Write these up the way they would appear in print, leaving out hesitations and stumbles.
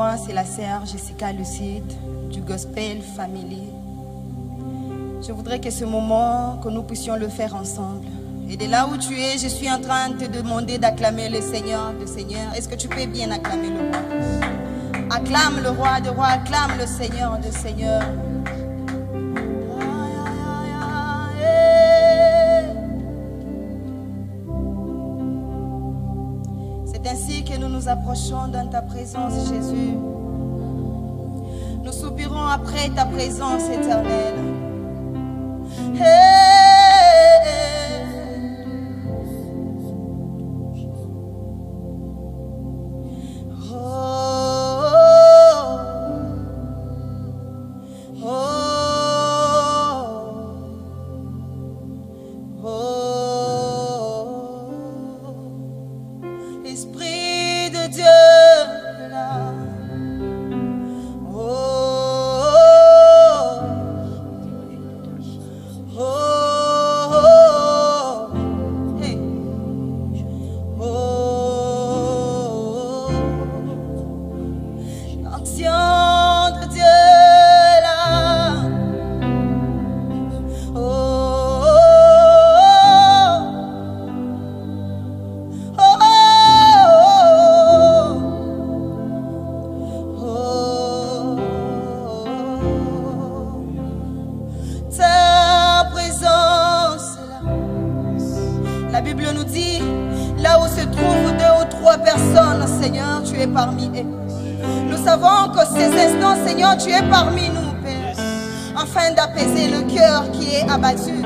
Moi, c'est la sœur Jessica Lucide du Gospel Family. Je voudrais que ce moment, que nous puissions le faire ensemble. Et de là où tu es, je suis en train de te demander d'acclamer le Seigneur, le Seigneur. Est-ce que tu peux bien acclamer le roi? Acclame le roi des rois, acclame le Seigneur des seigneurs. C'est ainsi que nous nous approchons dans ta présence, Jésus. Nous soupirons après ta présence éternelle. Esprit de Dieu, là. La Bible nous dit, là où se trouvent 2 ou 3 personnes, Seigneur, tu es parmi eux. Nous savons que ces instants, Seigneur, tu es parmi nous, Père, afin d'apaiser le cœur qui est abattu,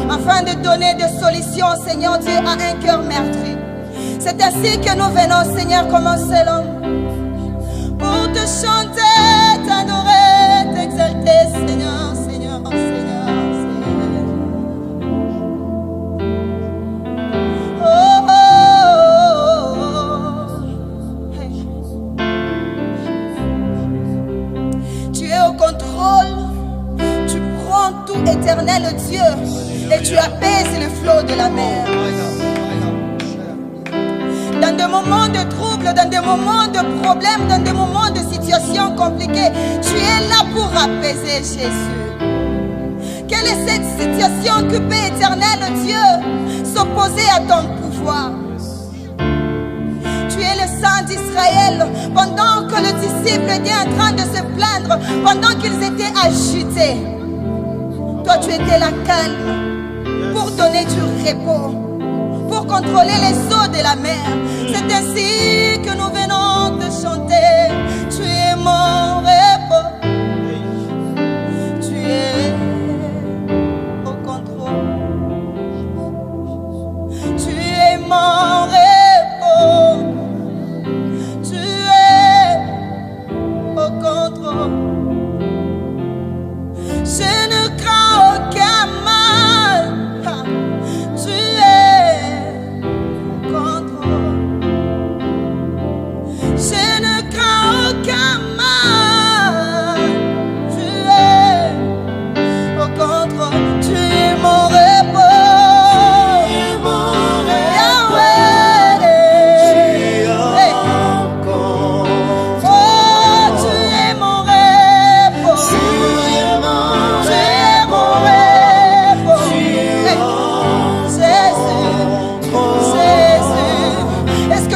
afin de donner des solutions, Seigneur Dieu, à un cœur meurtri. C'est ainsi que nous venons, Seigneur, comme un seul homme, pour te chanter, t'adorer, t'exalter, Seigneur, Seigneur, Seigneur. Éternel Dieu, et tu apaises le flot de la mer. Dans des moments de trouble, dans des moments de problèmes, dans des moments de situations compliquées, tu es là pour apaiser, Jésus. Quelle est cette situation que peut, éternel Dieu, s'opposer à ton pouvoir? Tu es le sang d'Israël. Pendant que le disciple était en train de se plaindre, pendant qu'ils étaient agités, toi, tu étais la calme pour donner du repos, pour contrôler les eaux de la mer. C'est ainsi que nous venons te chanter. Tu es mon repos. Tu es au contrôle. Tu es mon repos. Tu es au contrôle. Je ne crains aucun mal, tu es au contrôle. Je ne crains aucun mal, tu es au contrôle. Tu es mon repos, Yahweh. Tu es au contrôle. Oh, tu es mon repos.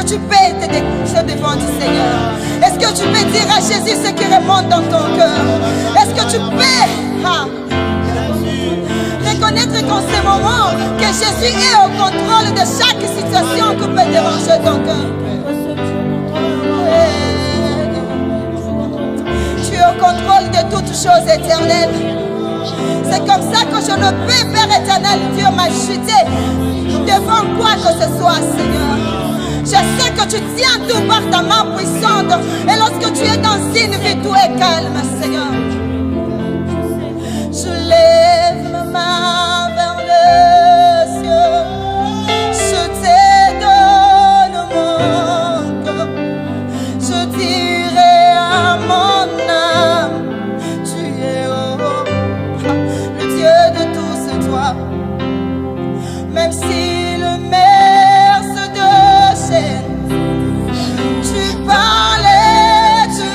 Tu peux te découcher devant du Seigneur. Est-ce que tu peux dire à Jésus ce qui remonte dans ton cœur? Est-ce que tu peux reconnaître qu'en ce moment que Jésus est au contrôle de chaque situation qui peut déranger ton cœur? Tu es au contrôle de toutes choses éternelles. C'est comme ça que je ne peux, Père éternel, Dieu, m'acheter devant quoi que ce soit, Seigneur. Je sais que tu tiens tout par ta main puissante. Et lorsque tu es dans une vie, tout est calme, Seigneur. Je lève ma main vers le ciel. Je te donne mon cœur. Je dirai à mon âme, tu es le Dieu de tout ce toi. Même si le mer se déchaîne, tu parlais, tu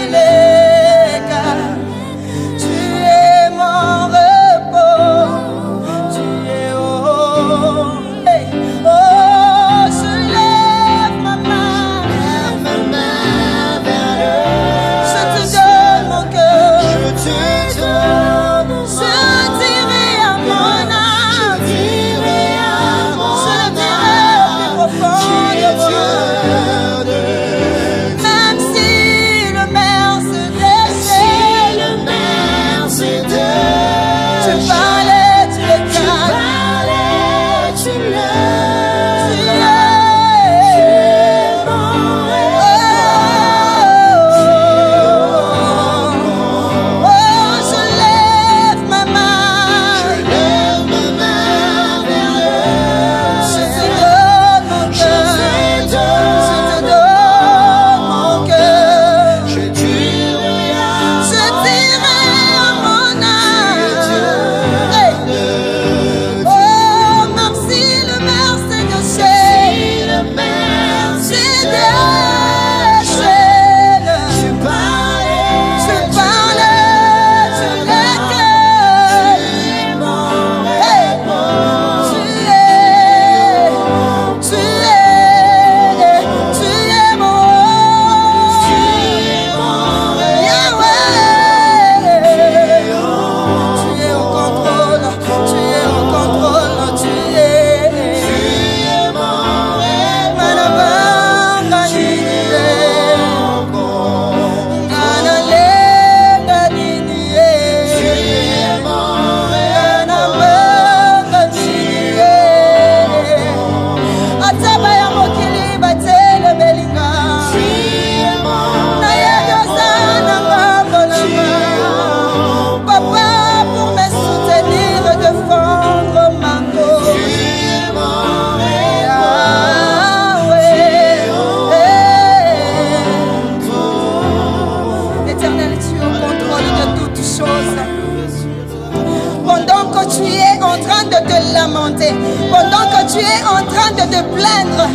en train de te plaindre,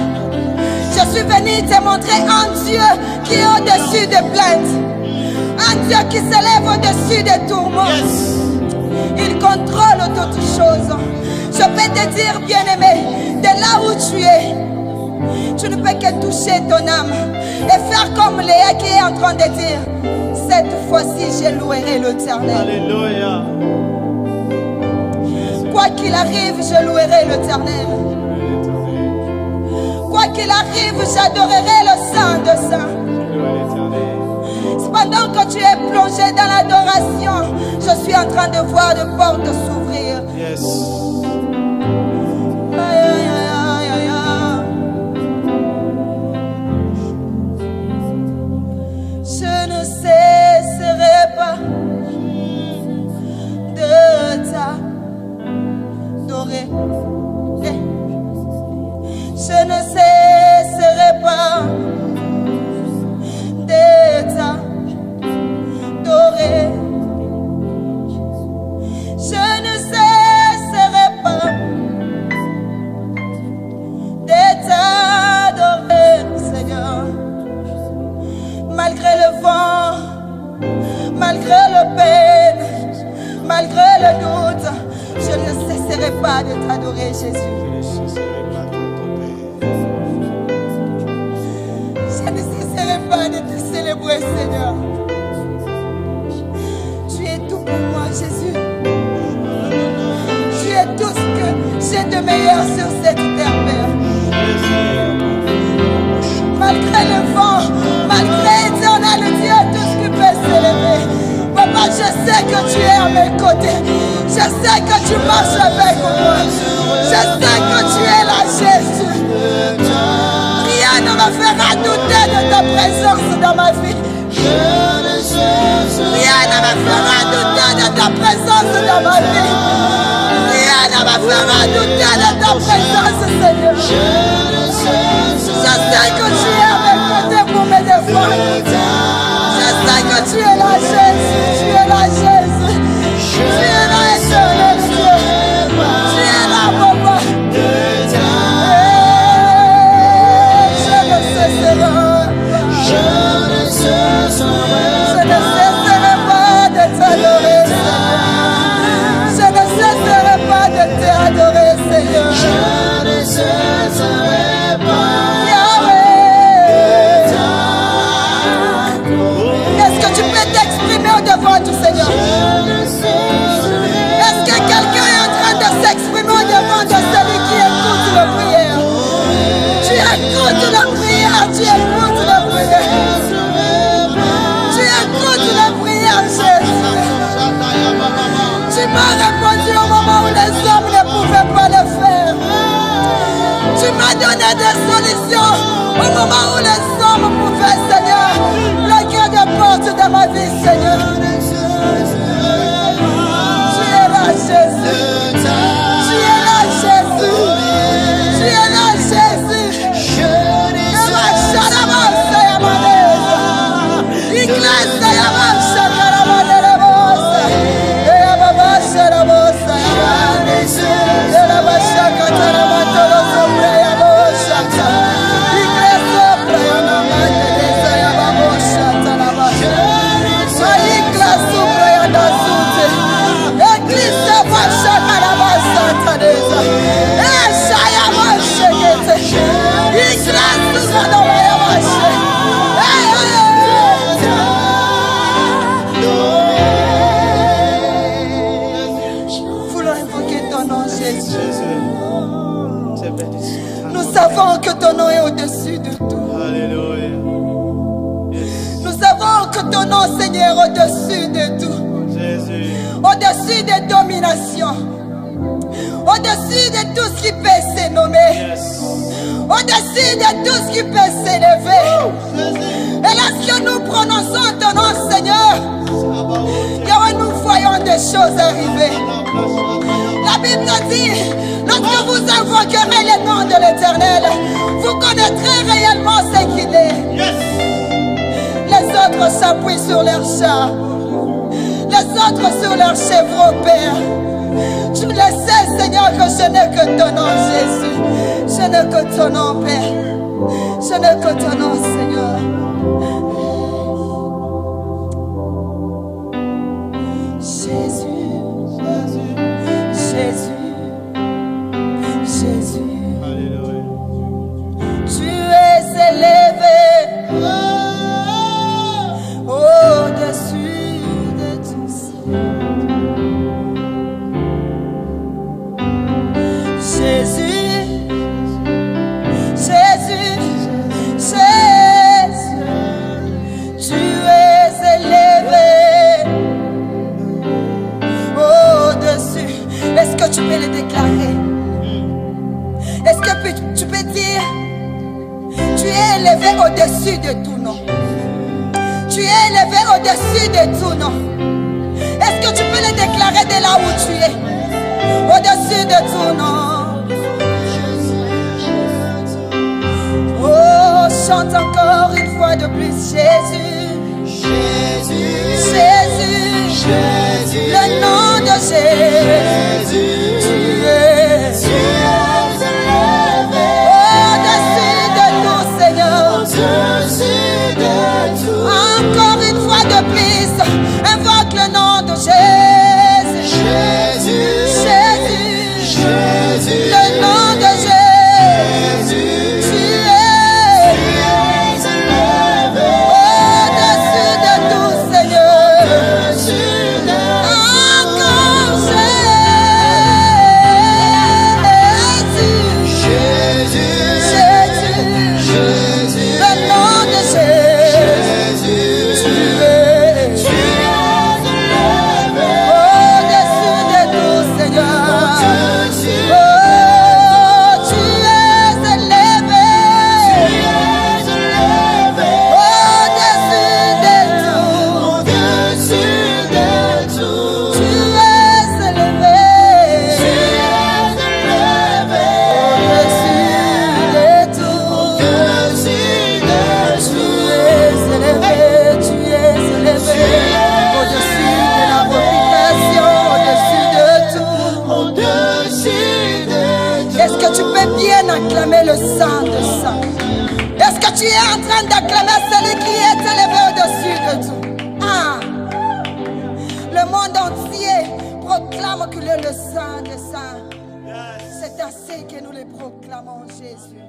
je suis venu te montrer un Dieu qui est au-dessus des plaintes. Un Dieu qui s'élève au-dessus des tourments. Il contrôle toutes choses. Je peux te dire, bien-aimé, de là où tu es, tu ne peux que toucher ton âme et faire comme Léa qui est en train de dire, cette fois-ci, je louerai l'Éternel. Alléluia. Quoi qu'il arrive, je louerai l'Éternel. Quoi qu'il arrive, j'adorerai le Saint de Saints. Pendant que tu es plongé dans l'adoration, je suis en train de voir des portes s'ouvrir. Yes. Aïe, aïe, aïe, aïe, aïe. Je ne cesserai pas de t'adorer. Je ne cesserai pas de t'adorer. Je ne cesserai pas de t'adorer, Seigneur. Malgré le vent, malgré le peine, malgré le doute, je ne cesserai pas de t'adorer, Jésus. Je ne cesserai pas de te célébrer, Seigneur. Tu es tout pour moi, Jésus. Tu es tout ce que j'ai de meilleur sur cette terre, Père. Malgré le vent, malgré éternel Dieu, tout ce qui peut s'élever. Papa, je sais que tu es à mes côtés. Je sais que tu marches avec moi. Je sais que tu es là, Jésus. Rien ne me fera douter de ta présence dans ma vie. Rien ne me fera douter de ta présence dans ma vie. Rien ne me fera douter de ta présence, Seigneur. Je sais que tu es à mes côtés pour me défendre. Je sais que tu es là, Jésus. Tu es là, Jésus. Tu es là, éternel Dieu. Tu es là, Papa. Je ne cesserai pas de t'adorer, Seigneur. Je ne cesserai pas de t'adorer, Seigneur. Je ne cesserai pas. Yahweh. Est-ce que tu peux t'exprimer au-devant du Seigneur? Est-ce que quelqu'un est en train de s'exprimer au-devant de celui qui écoute la prière? Tu écoutes la prière, tu écoutes la prière. Tu écoutes la prière, Jésus. Tu m'as répondu au moment où les hommes ne pouvaient pas le faire. Tu m'as donné des solutions au moment où les hommes pouvaient, Seigneur, bloquer des portes de ma vie, Seigneur. Tu es là, Jésus. Tu es là, Jésus. Tu es là, Jésus. Nous savons que ton nom est au-dessus de tout. Alléluia. Nous savons que ton nom, Seigneur, est au-dessus de tout. Jésus. Au-dessus des dominations. Au-dessus de tout ce qui peut se nommer. Yes. Au-dessus de tout ce qui peut s'élever. Et lorsque nous prononçons ton nom, Seigneur, nous voyons des choses arriver. La Bible dit, lorsque vous invoquerez le nom de l'Éternel, vous connaîtrez réellement ce qu'il est. Yes. Les autres s'appuient sur leurs chats, les autres sur leurs chevreaux, Père. Tu le sais, Seigneur, que je n'ai que ton nom, Jésus. Je n'ai que ton nom, Père. Je n'ai que ton nom, Seigneur. Jésus, Jésus, Jésus. Tu es élevé au-dessus de tous. Jésus, Jésus, Jésus, tu es élevé au-dessus. Est-ce que tu peux le déclarer? Est-ce que tu peux dire, tu es élevé au-dessus de tout nom. Tu es élevé au-dessus de tout nom. Est-ce que tu peux le déclarer de là où tu es? Au-dessus de tout nom. Oh, chante encore une fois de plus. Jésus, Jésus, Jésus, Jésus, le nom de Jésus. Tu es élevé au-dessus de tout, Seigneur. Au-dessus de tout. Encore une fois de plus, invoque le nom de Jésus. Jésus, Jésus, Jésus, le nom de Jésus. Tu es élevé au-dessus de tout, Seigneur. Encore Jésus, Jésus, Jésus, le nom de Jésus. Tu es au-dessus de tout, Seigneur. Oh, tu es élevé au-dessus de tout. Au-dessus de tout. Tu es élevé au-dessus de tout. Tu es élevé au-dessus de la réputation, au-dessus de tout. Est-ce que tu peux bien acclamer le Saint de Saint? Est-ce que tu es en train d'acclamer celui qui est élevé au-dessus de tout? Ah, le monde entier proclame qu'il est le Saint de Saint. C'est ainsi que nous le proclamons, Jésus.